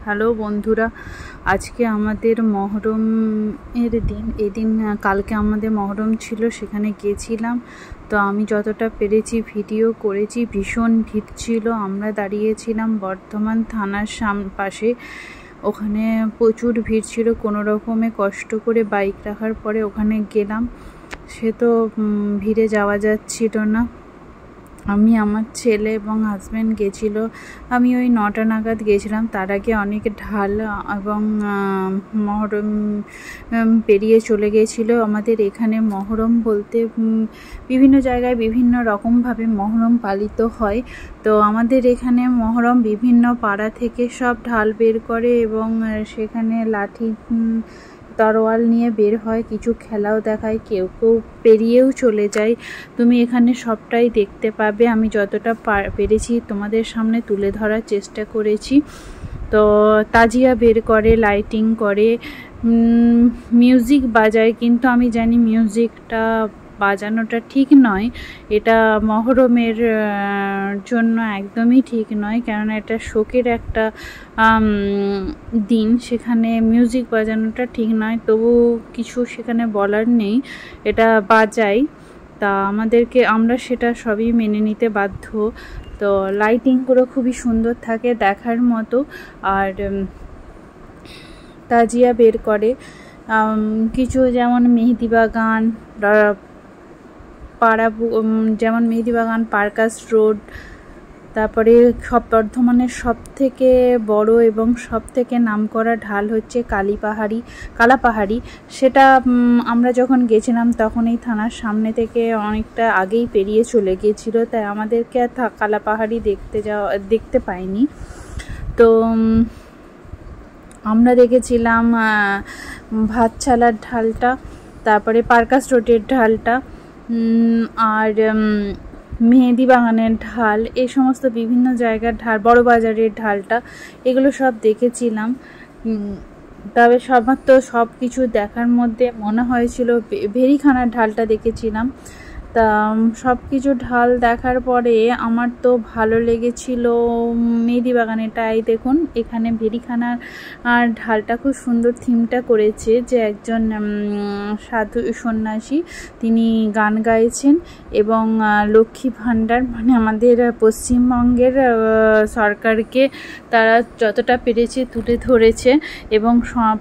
Hello বন্ধুরা, আজকে আমাদের মহরমের দিন। এদিন কালকে আমাদের মহরম ছিল, সেখানে গেছিলাম। তো আমি যতটা পেরেছি ভিডিও করেছি। ভীষণ ভিড় ছিল। আমরা দাঁড়িয়েছিলাম বর্ধমান থানার পাশে। ওখানে প্রচুর ভিড় ছিল। কোনো রকমে কষ্ট করে বাইক রাখার পরে ওখানে গেলাম। সে তো ভিড়ে যাওয়া যাচ্ছিল না। আমি, আমার ছেলে এবং হাজব্যান্ড গেছিল। আমি ওই 9টা নাগাদ গেছিলাম। তার আগে অনেক ঢাল এবং মহরম পেরিয়ে চলে গেছিল। আমাদের এখানে মহরম বলতে বিভিন্ন জায়গায় বিভিন্ন রকমভাবে মহরম পালিত হয়। তো আমাদের এখানে মহরম বিভিন্ন পাড়া থেকে সব ঢাল বের করে এবং সেখানে লাঠি তরোয়াল নিয়ে বের হয়। কিছু খেলাও দেখায়, কেউ কেউ পেরিয়েও চলে যায়। তুমি এখানে সবটাই দেখতে পাবে। আমি যতটা পেরেছি তোমাদের সামনে তুলে ধরার চেষ্টা করেছি। তো তাজিয়া বের করে, লাইটিং করে, মিউজিক বাজায়, কিন্তু আমি জানি মিউজিকটা বাজানোটা ঠিক নয়। এটা মহরমের জন্য একদমই ঠিক নয়, কেননা এটা শোকের একটা দিন। সেখানে মিউজিক বাজানোটা ঠিক নয়। তবু কিছু সেখানে বলার নেই, এটা বাজাই। তা আমরা সেটা সবই মেনে নিতে বাধ্য। তো লাইটিংগুলো খুবই সুন্দর থাকে, দেখার মতো। আর তাজিয়া বের করে কিছু, যেমন মেহেদিবাগান পাড়া, যেমন মেহেদিবাগান, পার্কাস রোড। তারপরে বর্ধমানের সব থেকে বড় এবং সব থেকে নামকরা ঢাল হচ্ছে কালাপাহাড়ি। সেটা আমরা যখন গেছিলাম তখন এই থানার সামনে থেকে অনেকটা আগেই পেরিয়ে চলে গিয়েছিল, তাই আমাদেরকে আর কালাপাহাড়ি দেখতে পাইনি। তো আমরা দেখেছিলাম ভাতছালার ঢালটা, তারপরে পার্কাস রোডের ঢালটা, আর মেহেদিবাগানের ঢাল, এই সমস্ত বিভিন্ন জায়গার ঢাল, বড়বাজারের ঢালটা, এগুলো সব দেখেছিলাম। তবে সব কিছু দেখার মধ্যে মনে হয়েছিল ভেরিখানার ঢালটা দেখেছিলাম। তা সব কিছু ঢাল দেখার পরে আমার তো ভালো লেগেছিল মেহেদিবাগানেটাই। দেখুন, এখানে ভেরিখানার ঢালটা খুব সুন্দর থিমটা করেছে, যে একজন সাধু সন্ন্যাসী তিনি গান গাইছেন এবং লক্ষ্মী ভাণ্ডার, মানে আমাদের পশ্চিমবঙ্গের সরকারকে তারা যতটা পেরেছে তুলে ধরেছে এবং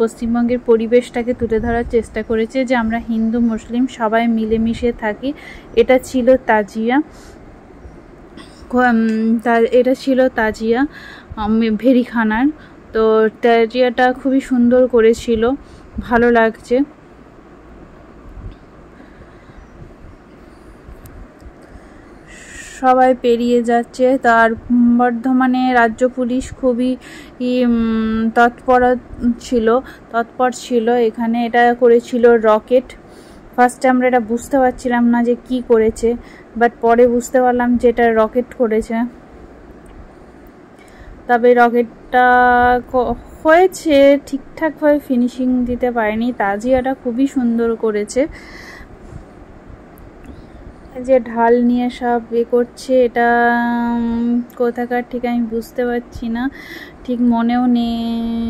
পশ্চিমবঙ্গের পরিবেশটাকে তুলে ধরার চেষ্টা করেছে, যে আমরা হিন্দু মুসলিম সবাই মিলেমিশে থাকি। এটা ছিল তাজিয়া ভেরিখানার। তো তাজিয়াটা খুবই সুন্দর করেছিল, ভালো লাগছে। সবাই পেরিয়ে যাচ্ছে। তার বর্ধমানে রাজ্য পুলিশ খুবই তৎপর ছিল। এখানে এটা করেছিল রকেট। ফার্স্টে আমরা এটা বুঝতে পারছিলাম না যে কি করেছে, বাট পরে বুঝতে পারলাম যে এটা রকেট করেছে। তবে রকেটটা হয়েছে, ঠিকঠাকভাবে ফিনিশিং দিতে পারেনি। তাজিয়াটা খুবই সুন্দর করেছে। যে ঢাল নিয়ে সব করছে, এটা কোথাকার ঠিক আমি বুঝতে পারছি না, ঠিক মনেও নেই।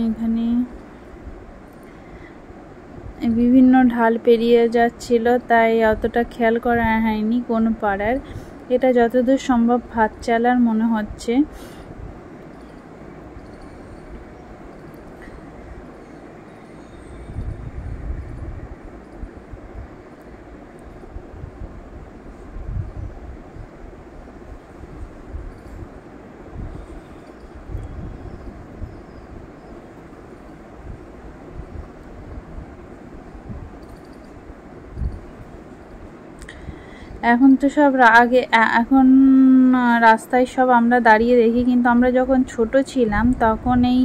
এখানে বিভিন্ন ঢাল পেরিয়ে যাচ্ছিল, তাই অতটা খেয়াল করা হয়নি কোন পাড়ার। এটা যতদূর সম্ভব ভাতচালার মনে হচ্ছে। এখন তো সব এখন রাস্তায় সব আমরা দাঁড়িয়ে দেখি, কিন্তু আমরা যখন ছোট ছিলাম তখন এই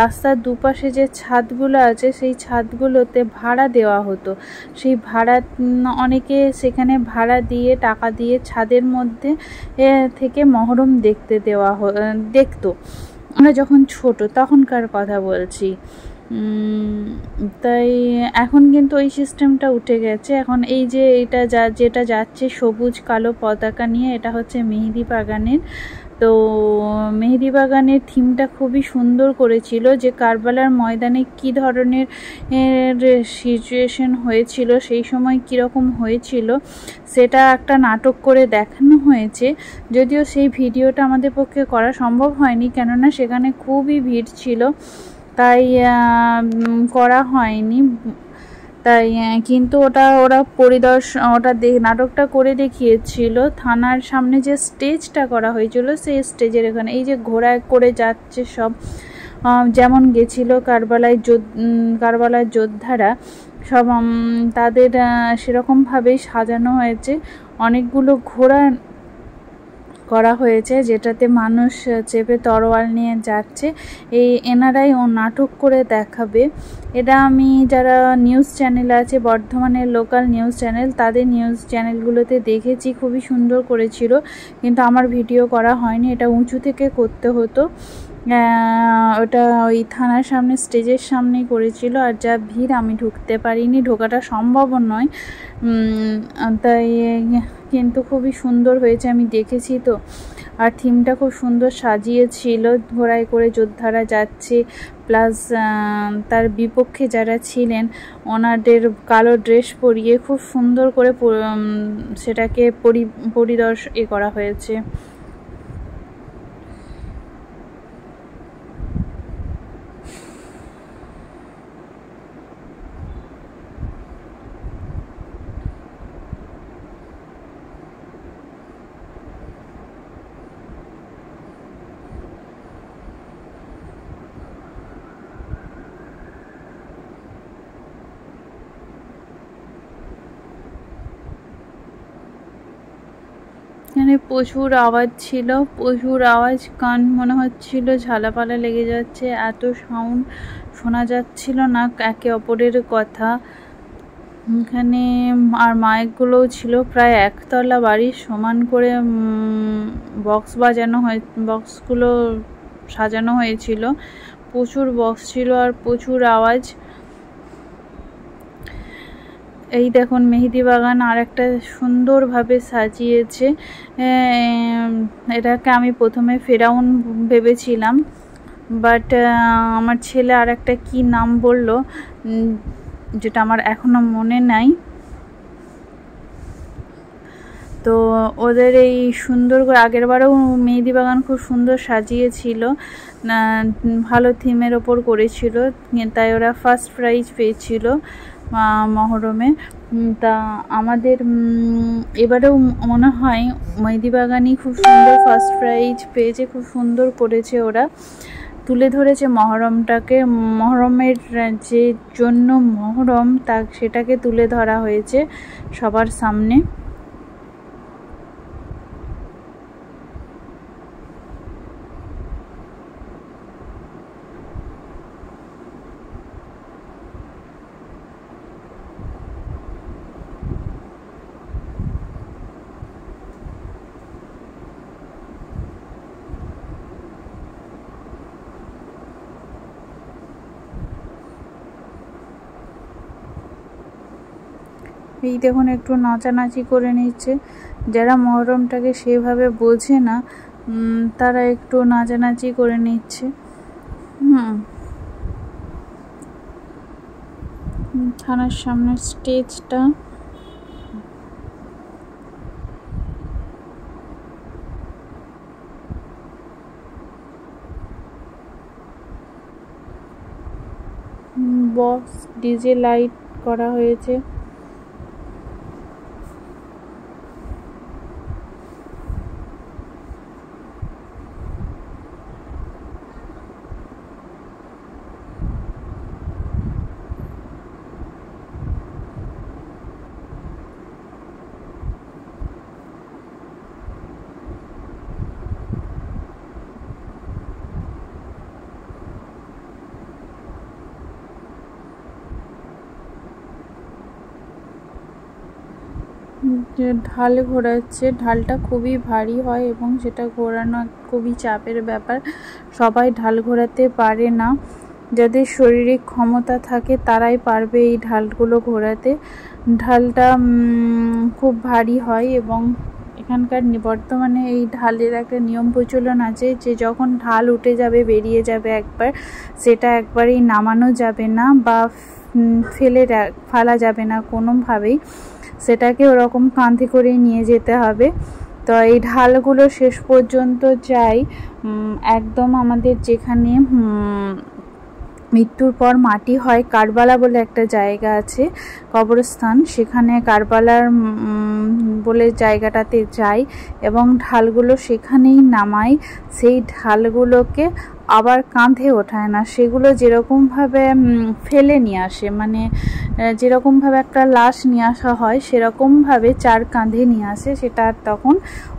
রাস্তার দুপাশে যে ছাদগুলো আছে, সেই ছাদগুলোতে ভাড়া দেওয়া হতো। সেই ভাড়া অনেকে সেখানে ভাড়া দিয়ে, টাকা দিয়ে ছাদের মধ্যে থেকে মহরম দেখতো। আমরা যখন ছোট তখনকার কথা বলছি। তাই এখন কিন্তু ওই সিস্টেমটা উঠে গেছে। এখন এই যে যেটা যাচ্ছে সবুজ কালো পতাকা নিয়ে, এটা হচ্ছে মেহেদিবাগানের তো মেহেদি বাগানের থিমটা খুবই সুন্দর করেছিল, যে কারবালার ময়দানে কি ধরনের সিচুয়েশন হয়েছিল, সেই সময় কীরকম হয়েছিল সেটা একটা নাটক করে দেখানো হয়েছে। যদিও সেই ভিডিওটা আমাদের পক্ষে করা সম্ভব হয়নি, কেননা সেখানে খুবই ভিড় ছিল, তাই করা হয়নি। তাই কিন্তু ওটা নাটকটা করে দেখিয়েছিল থানার সামনে যে স্টেজটা করা হয়েছিল, সেই স্টেজের এখানে এই যে ঘোড়ায় করে যাচ্ছে সব, যেমন গেছিল কারবালার যোদ্ধারা সব, তাদের সেরকমভাবেই সাজানো হয়েছে। অনেকগুলো ঘোড়া করা হয়েছে যেটাতে মানুষ চেপে তরোয়াল নিয়ে যাচ্ছে। এনারাই নাটক করে দেখাবে। এটা আমি যারা নিউজ চ্যানেল আছে, বর্ধমানের লোকাল নিউজ চ্যানেল, তাদের নিউজ চ্যানেলগুলোতে দেখেছি, খুবই সুন্দর করেছিল, কিন্তু আমার ভিডিও করা হয়নি, এটা উঁচু থেকে করতে হতো। ওটা ওই থানার সামনে স্টেজের সামনেই করেছিল, আর যা ভিড় আমি ঢুকতে পারিনি, ঢোকাটা সম্ভব নয়। তাই কিন্তু খুবই সুন্দর হয়েছে, আমি দেখেছি তো। আর থিমটা খুব সুন্দর সাজিয়েছিল, ঘোড়ায় করে যোদ্ধারা যাচ্ছে, প্লাস তার বিপক্ষে যারা ছিলেন ওনাদের কালো ড্রেস পরিয়ে খুব সুন্দর করে সেটাকে করা হয়েছে। এখানে প্রচুর আওয়াজ ছিল, প্রচুর আওয়াজ, কান মনে হচ্ছিল ঝালাপালা লেগে যাচ্ছে, এত সাউন্ড শোনা যাচ্ছিল না একে অপরের কথা। এখানে আর মাইকগুলোও ছিল, প্রায় একতলা বাড়ির সমান করে বক্সগুলো সাজানো হয়েছিল, প্রচুর বক্স ছিল আর প্রচুর আওয়াজ। এই দেখুন মেহেদি বাগান আর একটা সুন্দরভাবে সাজিয়েছে। এটাকে আমি প্রথমে ফেরাউন ভেবেছিলাম, বাট আমার ছেলে আর একটা কী নাম বলল, যেটা আমার এখনো মনে নাই। তো ওদের এই সুন্দর করে আগের বারেও মেহেদি বাগান খুব সুন্দর সাজিয়েছিল, ভালো থিমের ওপর করেছিল, তাই ওরা ফার্স্ট প্রাইজ পেয়েছিল মহরমে। তা আমাদের এবারেও মনে হয় মেহেদি বাগানই খুব সুন্দর ফার্স্ট প্রাইজ পেয়েছে, খুব সুন্দর করেছে ওরা, তুলে ধরেছে মহরমটাকে, মহরমের যে জন্য মহরম সেটাকে তুলে ধরা হয়েছে সবার সামনে। এই দেখুন একটু নাচানাচি করে নিচ্ছে, যারা মহরমটাকে সেভাবে বোঝে না তারা একটু নাচানাচি করে নিচ্ছে। থানার সামনের স্টেজটা বক্স ডিজে লাইট করা হয়েছে। যে ঢাল ঘোরাচ্ছে, ঢালটা খুবই ভারী হয় এবং সেটা ঘোরানো খুবই চাপের ব্যাপার, সবাই ঢাল ঘোরাতে পারে না, যাদের শারীরিক ক্ষমতা থাকে তারাই পারবে এই ঢালগুলো ঘোরাতে। ঢালটা খুব ভারী হয় এবং এখানকার বর্তমানে এই ঢালের একটা নিয়ম প্রচলন আছে যে যখন ঢাল উঠে যাবে, বেরিয়ে যাবে একবার, সেটা একবারেই নামানো যাবে না বা ফেলা যাবে না কোনোভাবেই, সেটাকে ওরকম কাঁধে করে নিয়ে যেতে হবে। তো এই ঢালগুলো শেষ পর্যন্ত যাই একদম আমাদের যেখানে মৃত্যুর পর মাটি হয়, কারবালা বলে একটা জায়গা আছে কবরস্থান, সেখানে কারবালার বলে জায়গাটাতে যাই এবং ঢালগুলো সেখানেই নামাই। সেই ঢালগুলোকে আবার কাঁধে ওঠায় না, সেগুলো যেরকমভাবে ফেলে নিয়ে আসে, মানে যেরকমভাবে একটা লাশ নিয়ে আসা হয় সেরকমভাবে 4 কাঁধে নিয়ে আসে, সেটা আর তখন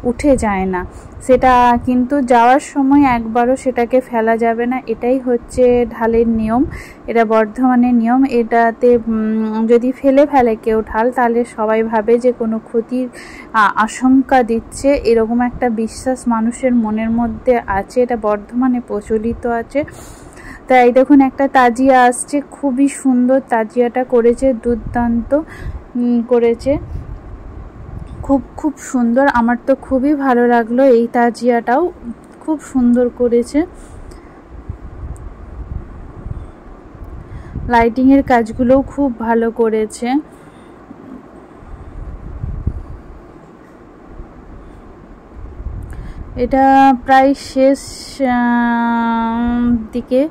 উঠে যায় না। সেটা কিন্তু যাওয়ার সময় একবারও সেটাকে ফেলা যাবে না, এটাই হচ্ছে ঢালের নিয়ম, এটা বর্ধমানের নিয়ম। এটাতে যদি ফেলে কেউ ঢাল, তাহলে সবাই ভাবে যে কোনো ক্ষতির আশঙ্কা দিচ্ছে, এরকম একটা বিশ্বাস মানুষের মনের মধ্যে আছে, এটা বর্ধমানে প্রচলিত আছে। তাই দেখুন একটা তাজিয়া আসছে, খুবই সুন্দর তাজিয়াটা করেছে, দুর্দান্ত করেছে, খুব সুন্দর, আমার তো খুবই ভালো লাগলো। এই তাজিয়াটাও খুব সুন্দর করেছে, লাইটিংয়ের কাজগুলোও খুব ভালো করেছে। এটা প্রায় শেষ দিকে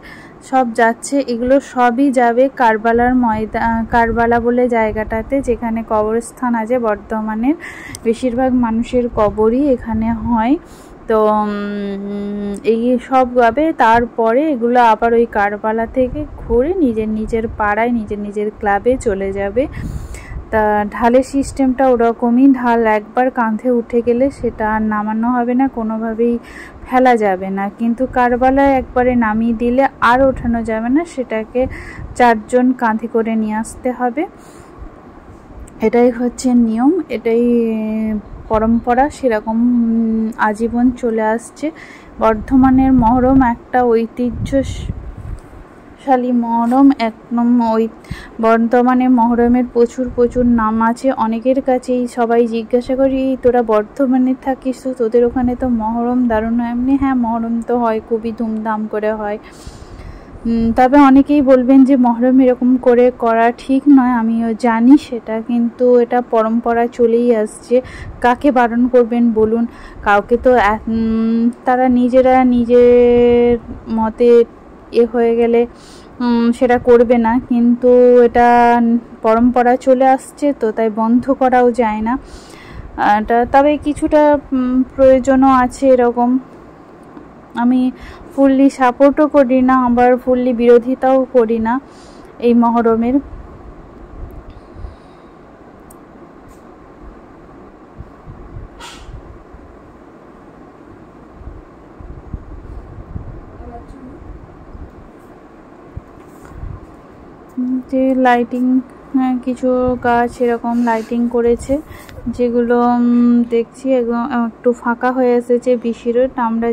সব যাচ্ছে, এগুলো সবই যাবে কারবালার কারবালা বলে জায়গাটাতে, যেখানে কবরস্থান আছে বর্ধমানের, বেশিরভাগ মানুষের কবরই এখানে হয়। তো এই সব যাবে, তারপরে এগুলো আবার ওই কারবালা থেকে ঘুরে নিজের পাড়ায় নিজের ক্লাবে চলে যাবে। তা ঢালের সিস্টেমটা ওরকমই, ঢাল একবার কাঁধে উঠে গেলে সেটা আর নামানো হবে না, কোনোভাবেই ফেলা যাবে না, কিন্তু কারবালায় একবারে নামিয়ে দিলে আর ওঠানো যাবে না, সেটাকে 4 জন কাঁধে করে নিয়ে আসতে হবে। এটাই হচ্ছে নিয়ম, এটাই পরম্পরা, সেরকম আজীবন চলে আসছে। বর্ধমানের মহরম একটা ঐতিহ্যশালী মহরম, বর্ধমানে মহরমের প্রচুর নাম আছে। অনেকের কাছেই সবাই জিজ্ঞাসা করি, তোরা বর্ধমানে থাকিস তো, তোদের ওখানে তো মহরম দারুণ হয়। এমনি হ্যাঁ, মহরম তো হয়, খুবই ধুমধাম করে হয়, তবে অনেকেই বলবেন যে মহরম এরকম করে করা ঠিক নয়, আমিও জানি সেটা, কিন্তু এটা পরম্পরা চলেই আসছে, কাকে বারণ করবেন বলুন? কাউকে তো তারা নিজের মতে হয়ে গেলে সেটা করবে না, কিন্তু এটা পরম্পরা চলে আসছে তো, তাই বন্ধ করাও যায় না। তবে কিছুটা প্রয়োজনও আছে এরকম, আমি ফুললি সাপোর্টও করি না, আবার ফুললি বিরোধিতাও করি না এই মহরমের। যে লাইটিং, কিছু গাছ এরকম লাইটিং করেছে, যেগুলো দেখছি একটু ফাঁকা হয়ে এসেছে, বৃষ্টির আমরা